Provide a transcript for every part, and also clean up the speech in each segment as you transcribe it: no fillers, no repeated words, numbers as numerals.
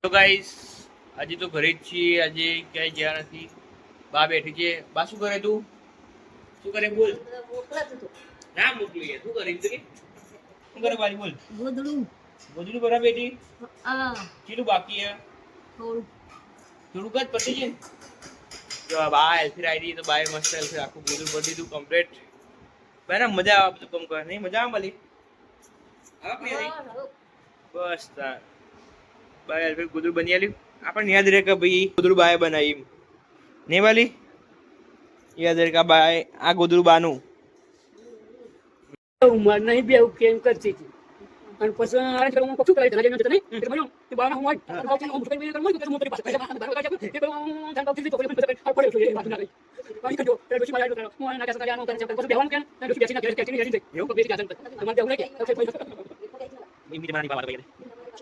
તો ગાઈસ આજે તો ઘરે જ છીએ, આજે ક્યાંય ગયા નથી. બા બેઠી છે. બા શું કરે? તું શું કરે? બોલ. ના મોકલી શું કરી તું? શું કરે બાજી? બોલ. ગોદડું ગોદડું બરા બેટી. કેટલું બાકી હે? થોડુંક જ પતી છે. જો બા એલ્ફી આવી તો બાય મસ્ત એલ્ફી આખું ગોદડું ભરી દીધું કમ્પ્લીટ. બરાબર મજા આવે બધું કામ કરે નહીં? મજા આવે મળી બસ તાર બાય એલ્ફી ગોદડું બની આલ્યું. આપણને યાદ રહે કે ભાઈ ગોદડું બાય બનાવી નહીં વાલી? યાદ રહે કે બાય આ ગોદડું બાનું ઉંમર નહીં બે કેમ કરતી હતી અને પછી આ શું કરે તને જઈને નહીં કે બનો કે બાર હું હોય અને બાકી હું મુશ્કેલ મેં કરમો કે હું તરી પાસે બાર બાર કે કે હું જાન બાકી તો કોઈ પણ આ પડે છે વાત ના રહી પાણી કરજો તે પછી મારા તો હું ના કાસ કર્યાનો કરે છે પછી બેવાનું કે ના પછી બેસીને કે કે નહીં એવું બેસી જાન તમારે બેવું કે ઇમી મારી બાબા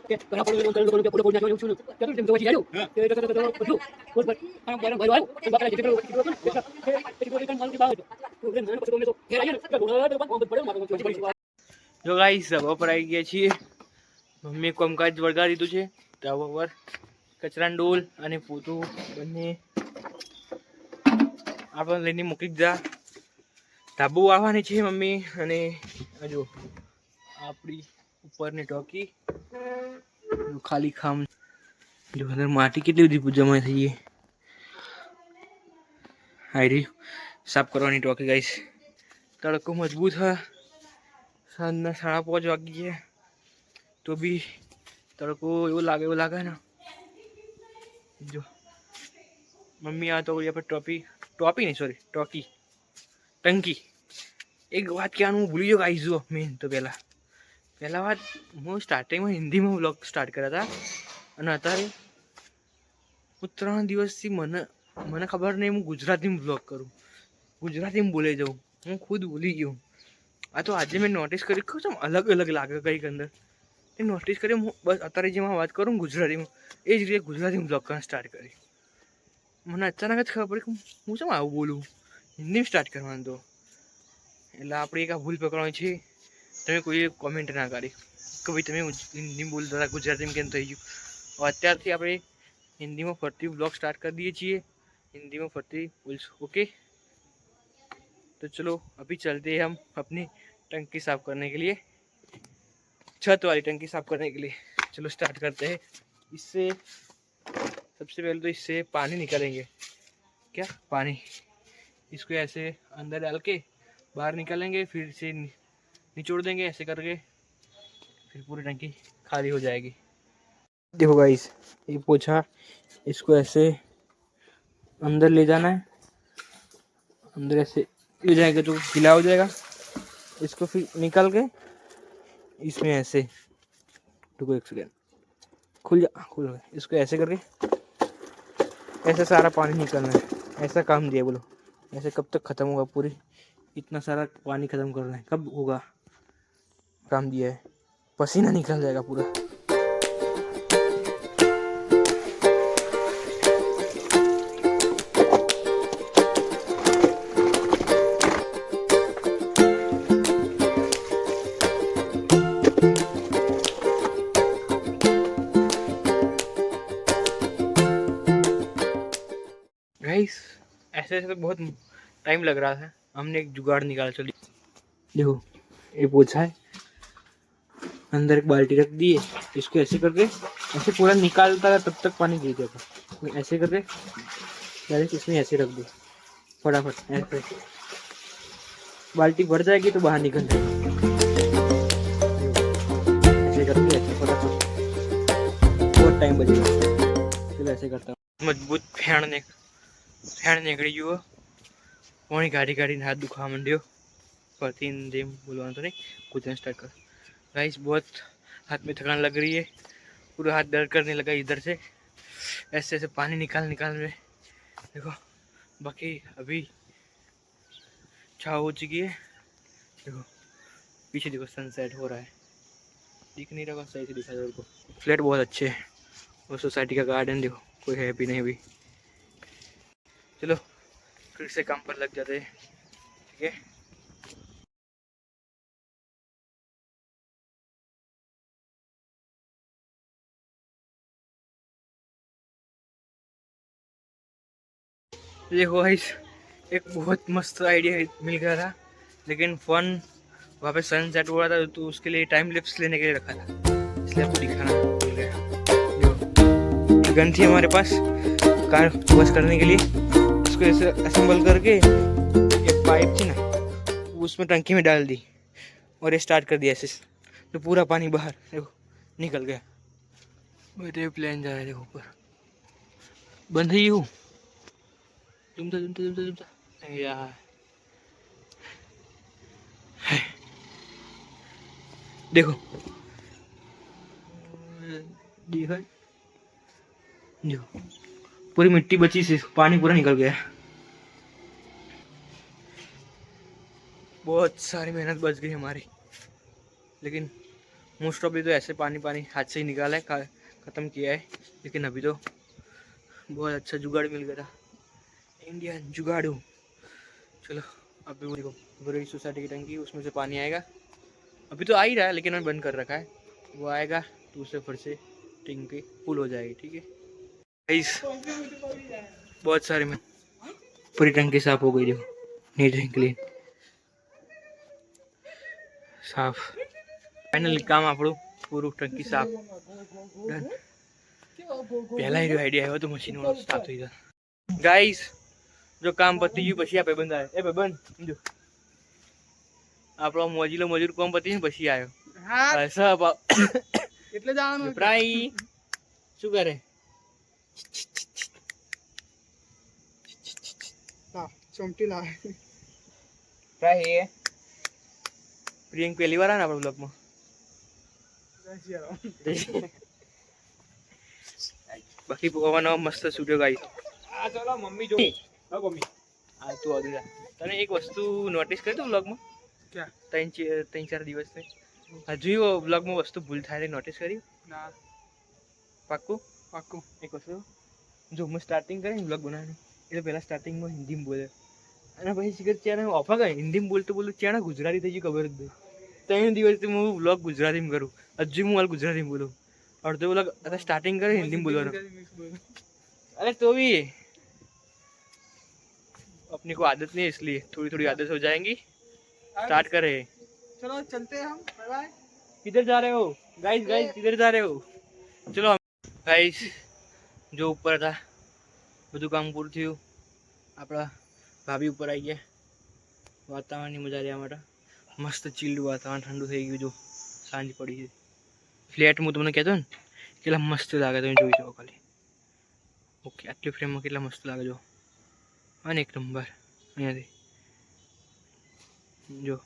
કે કરા પડે તો લોકો પૂરો પૂરો નાખ્યો છું કે તું તો પછી આવ્યો કે તો બધું બોલ પર આમ બાર બાર આવ્યો તો બાકરા જેટલો કે કોઈ મન બાવ તો મને પછી તો ઘેર આવ્યો તો બોલા તો પણ પડે મારો પછી જો ગાઈસ બપોર આવી ગયા છીએ. મમ્મી કામકાજ વળગાડી દીધું છે. ધાબા પર કચરાનો ડોલ અને પોતું બંને આપણે લઈને મૂકી દીધા. ધાબુ આવવાની છે મમ્મી અને હજુ આપણી ઉપરની ટોકી ખાલી ખામ જો અંદર માટી કેટલી બધી જમા થઈ ગઈ. હારી સાફ કરવાની ટોકી ગાઈસ. તડકો મજબૂત है. સાંજના 5:30 વાગી ગયા તો બી તડકો એવું લાગે ને. જો મમ્મી આ તો આપણે ટોપી નહીં સોરી ટંકી. એક વાત કહેવાનું હું ભૂલી ગયો ગાઈસ. જો મેન તો પહેલા વાત હું સ્ટાર્ટિંગમાં હિન્દીમાં વ્લોગ સ્ટાર્ટ કર્યા હતા અને અત્યારે હું 3 દિવસથી મને ખબર નહીં હું ગુજરાતીમાં વ્લોગ કરું, ગુજરાતીમાં બોલે જાઉં. હું ખુદ ભૂલી ગયો. આ તો આજે મેં નોટિસ કર્યું કે શું અલગ અલગ લાગે કંઈક અંદર એ નોટિસ કરી. હું બસ અત્યારે જેમાં વાત કરું ગુજરાતીમાં એ જ રીતે ગુજરાતીમાં બ્લોગ કરવાનું સ્ટાર્ટ કરી. મને અચાનક જ ખબર પડી કે હું શું આવું બોલું, હિન્દીમાં સ્ટાર્ટ કરવાનું. તો એટલે આપણે એક આ ભૂલ પકડવાની છે. તમે કોઈએ કોમેન્ટ ના કરી કે ભાઈ તમે હિન્દીમાં બોલતા હતા ગુજરાતીમાં કેમ થઈ ગયું. અત્યારથી આપણે હિન્દીમાં ફરતી બ્લોગ સ્ટાર્ટ કરી દઈએ છીએ. हिंदी में फरती बोलશું. ओके तो चलो अभी चलते हैं हम अपनी टंकी साफ करने के लिए, छत वाली टंकी साफ करने के लिए. चलो स्टार्ट करते हैं. इससे सबसे पहले तो इससे पानी निकालेंगे. क्या पानी, इसको ऐसे अंदर डाल के बाहर निकालेंगे, फिर से निचोड़ देंगे ऐसे करके, फिर पूरी टंकी खाली हो जाएगी. देखो गाइस ये पोछा, इसको ऐसे अंदर ले जाना है. अंदर ऐसे ले जाएगा तो गीला हो जाएगा. इसको फिर निकाल के इसमें ऐसे रुको एक सेकेंड, खुल गया. इसको ऐसे करके ऐसे सारा पानी निकलना है. ऐसा काम दिया बोलो. ऐसे कब तक ख़त्म होगा पूरी इतना सारा पानी ख़त्म करना है, कब होगा काम दिया है. पसीना निकल जाएगा पूरा. गाइस ऐसे ऐसे तो बहुत टाइम लग रहा था. हमने एक जुगाड़ निकाला. चलिए देखो ये पोछा है, अंदर एक बाल्टी रख दी है. इसको ऐसे करके ऐसे पूरा निकालता है तब तक पानी गिर जाता. ऐसे करके डायरेक्ट इसमें ऐसे रख दो फटाफट. ऐसे बाल्टी भर जाएगी तो बाहर निकल जाएगी. ऐसे करके ऐसे फटाफट बहुत टाइम बचेगा. चलो ऐसे करता हूँ. मजबूत फेण નીકળી ગયો. પાણી કાઢી કાઢીને हाथ दुखा માંડ્યો. फरती हिंदी बोलवा तो नहीं, गुजरात स्टार्ट कर. गाइस बहुत हाथ में थकान लग रही है, पूरा हाथ दर्द करने लगा इधर से. ऐसे ऐसे पानी निकाल में देखो. बाकी अभी छाव हो चुकी है. देखो पीछे देखो सनसेट हो रहा है. दिख नहीं रहा, सही से दिखा दो को. फ्लैट बहुत अच्छे है और सोसाइटी का गार्डन देखो कोई है भी नहीं अभी. चलो फिर से काम पर लग जाते हैं. ठीक है. देखो गाइस, एक बहुत मस्त आइडिया मिल गया था, लेकिन फ़ोन वहाँ पे सनसेट हो रहा था तो उसके लिए टाइम लिप्स लेने के लिए रखा था, इसलिए आपको दिखाना भूल गया। जो गन थी हमारे पास कार वॉश करने के लिए, उसको ऐसे असेंबल करके एक पाइप थी ना, उसमें टंकी में डाल दी और ये स्टार्ट कर दिया ऐसे, तो पूरा पानी बाहर देखो निकल गया। बेटे प्लेन जा रहा है देखो ऊपर, बंद ही हूँ, तुमता यार, देखो देखो जो पूरी मिट्टी बची से पानी पूरा निकल गया। बहुत सारी मेहनत बच गई हमारी, लेकिन मोस्ट ऑफली तो ऐसे पानी पानी हाथ से ही निकाला है, ख़त्म किया है। लेकिन अभी तो बहुत अच्छा जुगाड़ मिल गया था, इंडियन जुगाड़ू। चलो अभी वो देखो बुरी सोसाइटी की टंकी, उसमें से पानी आएगा, अभी तो आ ही रहा है लेकिन मैंने बंद कर रखा है, वो आएगा तो उससे फिर से टंकी फुल हो जाएगी। ठीक है गाइस, बहुत सारे में पूरी टंकी साफ हो गई, देखो नीट एंड क्लीन साफ, फाइनल काम આપણું પૂરું ટંકી સાફ ડન। પહેલા એ આઈડિયા આવ્યો તો મશીન વાળો સ્ટાર્ટ થઈ જાય ગાઈસ, જો કામ પતી ગયું પછી આ ભાઈબંધ આવ્યો, એ ભાઈબંધ જો આપણો મોજીલો મજૂર કામ પતી ને પછી આવ્યો, હા સબ એટલે જવાનું પ્રાઈ શું કરે ચોમટી લાવે પ્રાઈ એ પ્રિયંક પહેલી વાર આવે ને આપણા બ્લોગમાં, બાકી પવાનો મસ્ત સ્ટુડિયો ગાઈ આ ચલો મમ્મી જો હા મમ્મી આ તું અધૂરા તને એક વસ્તુ નોટિસ કરી તું બ્લોગમાં ક્યાં ત્રણ ચાર દિવસથી હજુ બ્લોગમાં વસ્તુ ભૂલ થાય નોટિસ કરી ના પાક્કું પાક્કું એક વસ્તુ જો હું સ્ટાર્ટિંગ કરીને બ્લોગ બનાવવાની એટલે પહેલાં સ્ટાર્ટિંગમાં હિન્દીમાં બોલે અને પછી શીખર ત્યાં ઓફા ગઈ હિન્દીમાં બોલતું ત્યાં ગુજરાતી થઈ ગયું ખબર જ નહીં, 3 દિવસથી હું બ્લોગ ગુજરાતીમાં કરું, હજુ હું હાલ ગુજરાતીમાં બોલું, અડધો બ્લોગ आता स्टार्टिंग करें हिंदी में बोलो, अरे तो भी अपने को आदत नहीं है इसलिए थोड़ी थोड़ी आदत हो जाएंगी। स्टार्ट करें, चलो चलते हैं हम, बाय बाय। किधर जा रहे हो गाइस, गाइस किधर जा रहे हो, चलो गाइस जो ऊपर था બધું કામ પૂરું થયું, આપણા ભાભી ઉપર આવી ગયા, વાતાવરણની મજા લેવા માટે મસ્ત ચીલ્ડ વાતાવરણ ઠંડુ થઈ ગયું, જો સાંજ પડી છે, ફ્લેટ હું તમને કહેતો ને કેટલા મસ્ત લાગે તમે જોઈ શકો ખાલી, ઓકે આટલી ફ્રેમમાં કેટલા મસ્ત લાગે જો, અને એક નંબર અહીંયાથી जो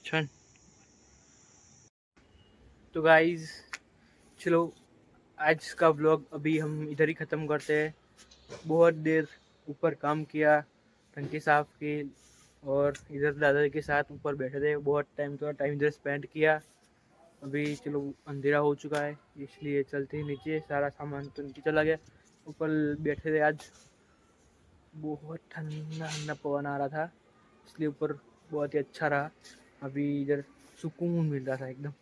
छन। तो गाइस चलो आज का व्लॉग अभी हम इधर ही ख़त्म करते हैं, बहुत देर ऊपर काम किया, टंकी साफ की और इधर दादाजी के साथ ऊपर बैठे थे, बहुत टाइम इधर स्पेंड किया। अभी चलो अंधेरा हो चुका है इसलिए चलते ही नीचे, सारा सामान तो नीचे चला गया, ऊपर बैठे थे, आज बहुत ठंडा ठंडा पवन आ रहा था इसलिए ऊपर बहुत ही अच्छा रहा। अभी इधर सुकून मिल रहा था एकदम,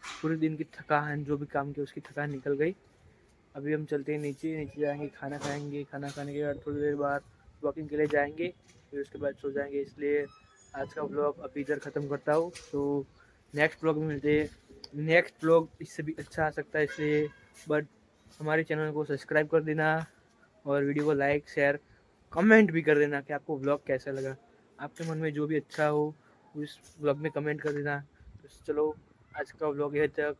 पूरे दिन की थकान जो भी काम किया उसकी थकान निकल गई। अभी हम चलते हैं नीचे, नीचे जाएंगे, खाना खाएंगे, खाना खाने के बाद थोड़ी देर बाद वॉकिंग के लिए जाएंगे, फिर उसके बाद सो जाएंगे। इसलिए आज का ब्लॉग अभी इधर ख़त्म करता हूँ, तो नेक्स्ट ब्लॉग में मिलते हैं। नेक्स्ट ब्लॉग इससे भी अच्छा आ सकता है, इसलिए बट हमारे चैनल को सब्सक्राइब कर देना और वीडियो को लाइक शेयर कमेंट भी कर देना कि आपको ब्लॉग कैसा लगा, आपके मन में जो भी अच्छा हो उस ब्लॉग में कमेंट कर देना। तो चलो आज का ब्लॉग यह तक,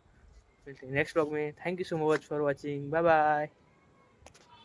मिलते हैं नेक्स्ट ब्लॉग में। Thank you so much for watching, bye bye.